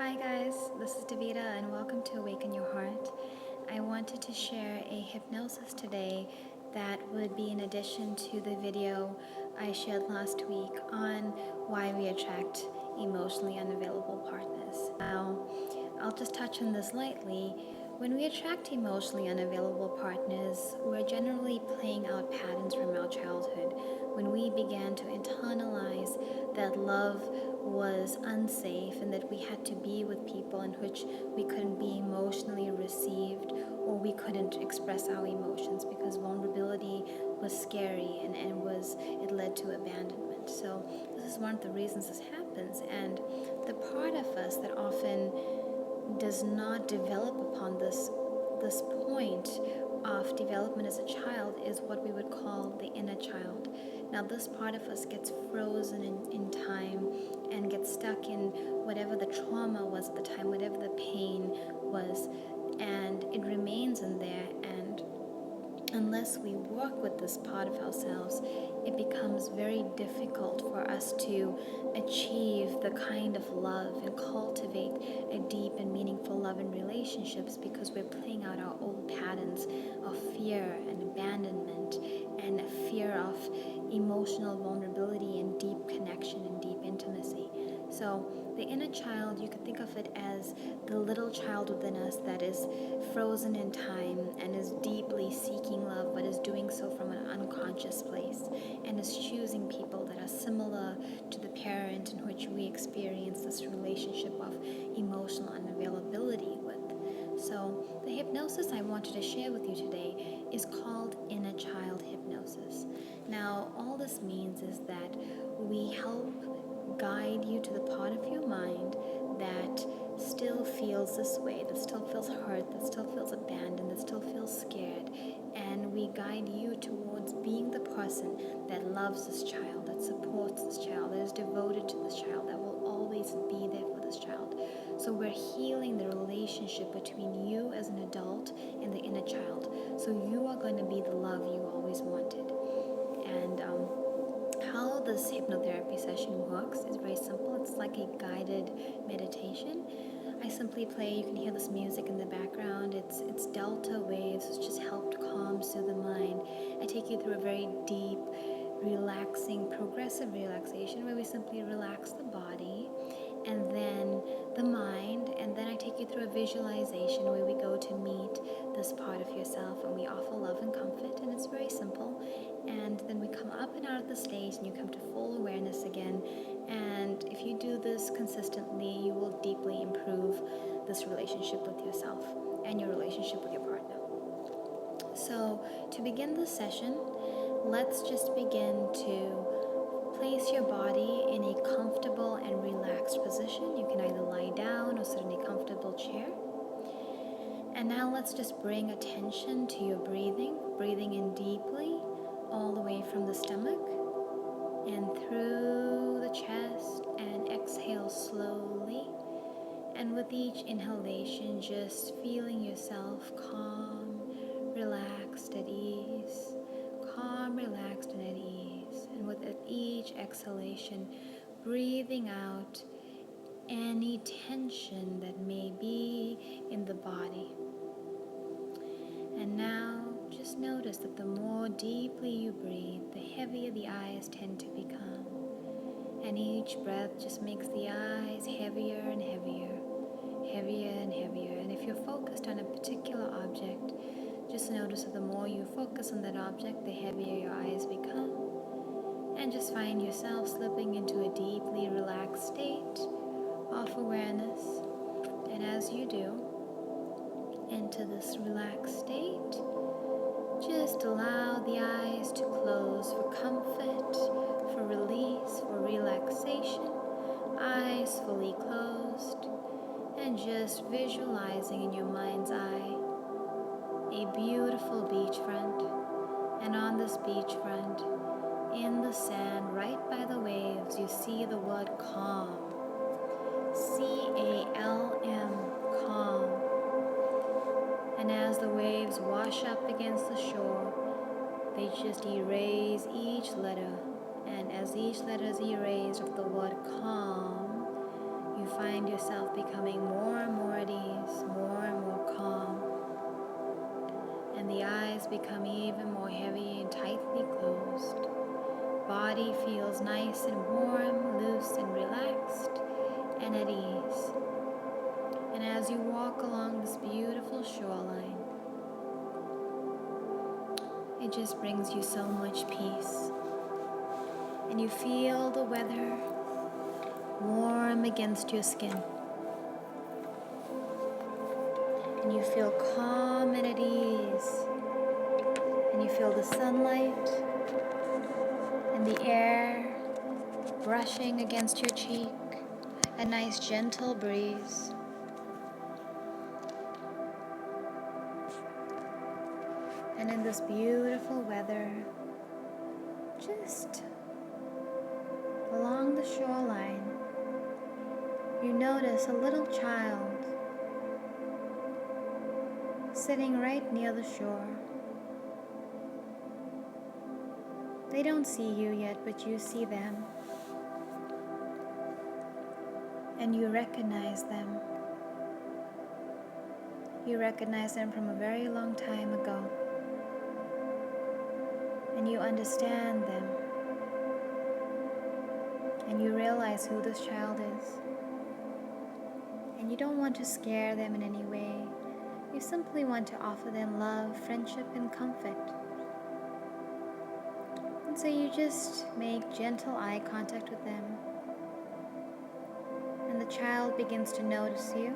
Hi guys, this is Davita and welcome to Awaken Your Heart. I wanted to share a hypnosis today that would be in addition to the video I shared last week on why we attract emotionally unavailable partners. Now, I'll just touch on this lightly. When we attract emotionally unavailable partners, we're generally playing out patterns from our childhood. When we began to internalize that love was unsafe and that we had to be with people in which we couldn't be emotionally received or we couldn't express our emotions because vulnerability was scary and it led to abandonment. So this is one of the reasons this happens, and the part of us that often does not develop upon this point of development as a child is what we would call the inner child. Now this part of us gets frozen in time and gets stuck in whatever the trauma was at the time, whatever the pain was, and it remains in there, and unless we work with this part of ourselves, it becomes very difficult for us to achieve the kind of love and cultivate a deep and meaningful love in relationships because we're playing out our old patterns of fear and abandonment and a fear of emotional vulnerability and deep connection and deep intimacy. So the inner child, you could think of it as the little child within us that is frozen in time and is deeply seeking love, but is doing so from an unconscious place and is choosing people that are similar to the parent in which we experience this relationship of emotional unavailability with. So the hypnosis I wanted to share with you today is called Inner Child Hypnosis. Now, all this means is that we help guide you to the part of your mind that still feels this way, that still feels hurt, that still feels abandoned, that still feels scared. And we guide you towards being the person that loves this child, that supports this child, that is devoted to this child, that will always be there for this child. So we're healing the relationship between you as an adult and the inner child. So you are going to be the love you always wanted. And how this hypnotherapy session works is very simple. It's like a guided meditation. I simply play, you can hear this music in the background. It's delta waves. It's just helped calm, soothe the mind. I take you through a very deep, relaxing, progressive relaxation where we simply relax the body and then the mind, and then I take you through a visualization where we go to meet this part of yourself and we offer love and comfort, and it's very simple. And then we come up and out of the stage and you come to full awareness again. And if you do this consistently, you will deeply improve this relationship with yourself and your relationship with your partner. So to begin this session, let's just begin to place your body in a comfortable and relaxed position. You can either lie down or sit in a comfortable chair. And now let's just bring attention to your breathing in deeply, all the way from the stomach and through the chest, and exhale slowly. And with each inhalation, just feeling yourself calm, relaxed, at ease. Calm, relaxed, and at ease. And with each exhalation, breathing out any tension that may be in the body. And now, just notice that the more deeply you breathe, the heavier the eyes tend to become. And each breath just makes the eyes heavier and heavier, heavier and heavier. And if you're focused on a particular object, just notice that the more you focus on that object, the heavier your eyes become. And just find yourself slipping into a deeply relaxed state of awareness. And as you do, into this relaxed state, just allow the eyes to close for comfort, for release, for relaxation. Eyes fully closed, and just visualizing in your mind's eye a beautiful beachfront. And on this beachfront, in the sand, right by the waves, you see the word calm. C-A-L-M, calm. And as the waves wash up against the shore, they just erase each letter. And as each letter is erased of the word calm, you find yourself becoming more and more at ease, more and more calm, and the eyes become even more heavy and tightly closed. Body feels nice and warm, loose and relaxed, and at ease. And as you walk along this beautiful shoreline, it just brings you so much peace. And you feel the weather warm against your skin. And you feel calm and at ease. And you feel the sunlight and the air brushing against your cheek, a nice gentle breeze. And in this beautiful weather, just along the shoreline, you notice a little child sitting right near the shore. They don't see you yet, but you see them. And you recognize them. You recognize them from a very long time ago. And you understand them. And you realize who this child is. And you don't want to scare them in any way. You simply want to offer them love, friendship, and comfort. And so you just make gentle eye contact with them. And the child begins to notice you,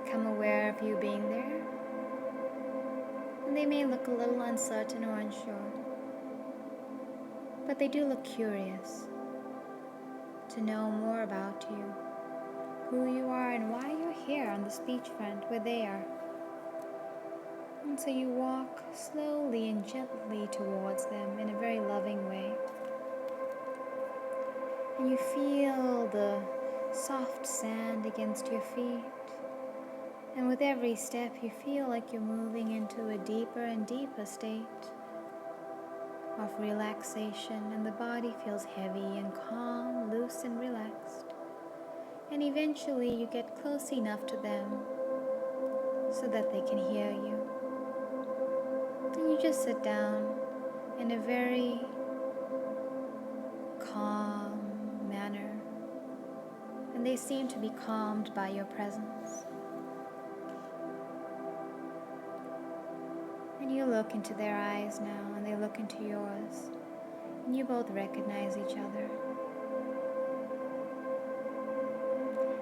become aware of you being there. And they may look a little uncertain or unsure, but they do look curious to know more about you, who you are, and why you're here on this beachfront where they are. And so you walk slowly and gently towards them in a very loving way. And you feel the soft sand against your feet. And with every step, you feel like you're moving into a deeper and deeper state of relaxation, and the body feels heavy and calm, loose and relaxed. And eventually you get close enough to them so that they can hear you. And you just sit down in a very calm manner, and they seem to be calmed by your presence. And you look into their eyes now, and they look into yours, and you both recognize each other.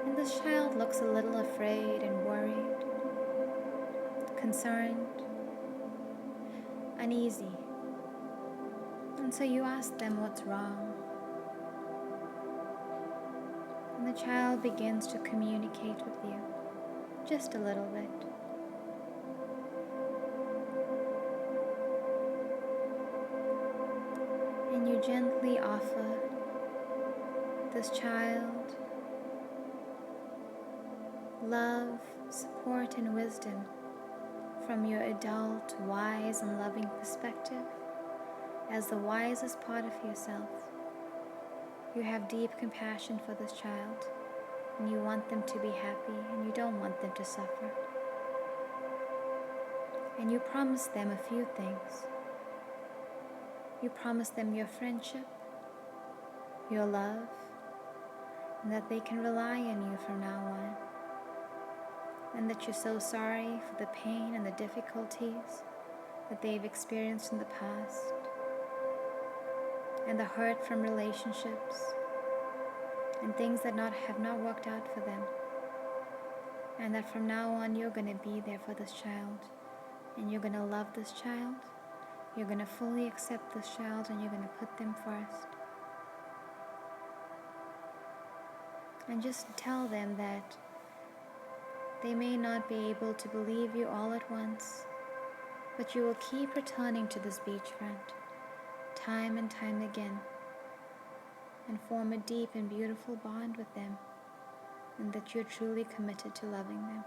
And this child looks a little afraid and worried, concerned, uneasy. And so you ask them what's wrong. And the child begins to communicate with you, just a little bit. And you gently offer this child love, support, and wisdom from your adult, wise, and loving perspective. As the wisest part of yourself, you have deep compassion for this child, and you want them to be happy, and you don't want them to suffer. And you promise them a few things. You promise them your friendship, your love, and that they can rely on you from now on. And that you're so sorry for the pain and the difficulties that they've experienced in the past, and the hurt from relationships, and things that have not worked out for them. And that from now on you're going to be there for this child, and you're going to love this child, you're going to fully accept this child, and you're going to put them first. And just tell them that they may not be able to believe you all at once, but you will keep returning to this beachfront time and time again, and form a deep and beautiful bond with them, and that you're truly committed to loving them.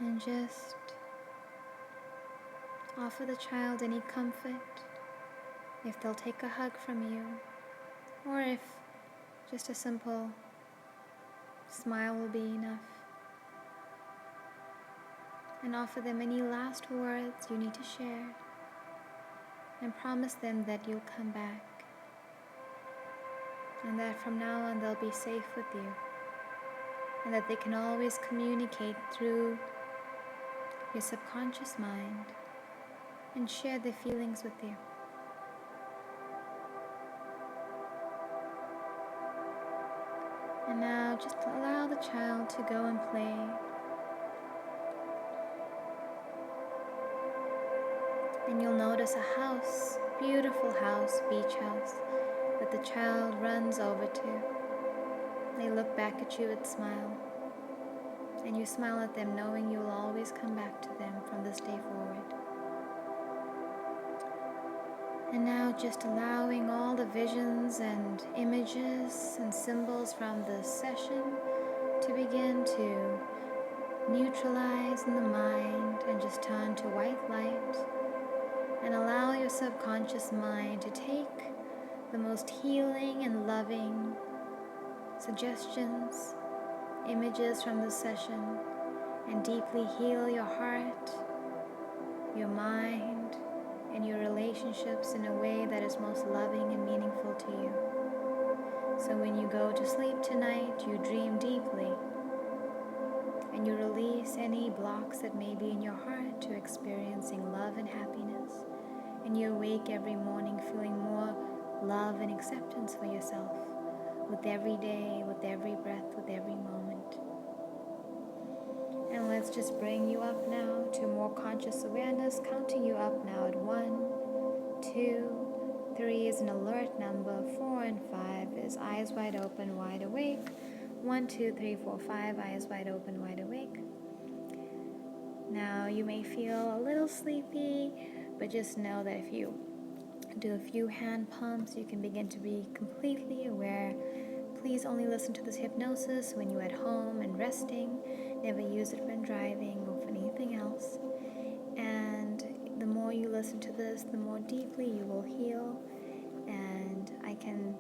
And just Offer the child any comfort, if they'll take a hug from you, or if just a simple smile will be enough. And offer them any last words you need to share, and promise them that you'll come back, and that from now on they'll be safe with you, and that they can always communicate through your subconscious mind and share their feelings with you. And now just allow the child to go and play. And you'll notice a house, beautiful house, beach house, that the child runs over to. They look back at you with a smile, and you smile at them knowing you will always come back to them from this day forward. And now just allowing all the visions and images and symbols from this session to begin to neutralize in the mind and just turn to white light, and allow your subconscious mind to take the most healing and loving suggestions, images from this session, and deeply heal your heart, your mind, and your relationships in a way that is most loving and meaningful to you. So when you go to sleep tonight, you dream deeply, and you release any blocks that may be in your heart to experiencing love and happiness. And you awake every morning feeling more love and acceptance for yourself, with every day, with every breath, with every moment. And let's just bring you up now to more conscious awareness, counting you up now at 1, 2, 3 is an alert number, 4 and 5 is eyes wide open, wide awake. 1, 2, 3, 4, 5, eyes wide open, wide awake. Now you may feel a little sleepy, but just know that if you do a few hand pumps, you can begin to be completely aware. Please only listen to this hypnosis when you're at home and resting. Never use it when driving or for anything else. And the more you listen to this, the more deeply you will heal. And I can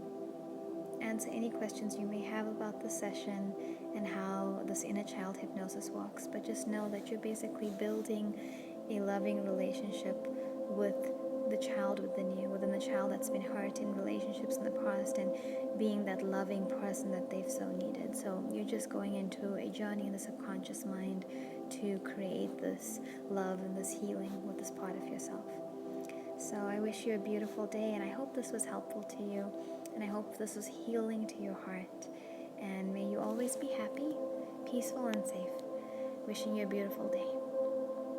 answer any questions you may have about the session and how this inner child hypnosis works. But just know that you're basically building a loving relationship with the child within the child that's been hurt in relationships in the past, and being that loving person that they've so needed. So you're just going into a journey in the subconscious mind to create this love and this healing with this part of yourself. So I wish you a beautiful day, and I hope this was helpful to you, and I hope this was healing to your heart. And may you always be happy, peaceful, and safe. Wishing you a beautiful day.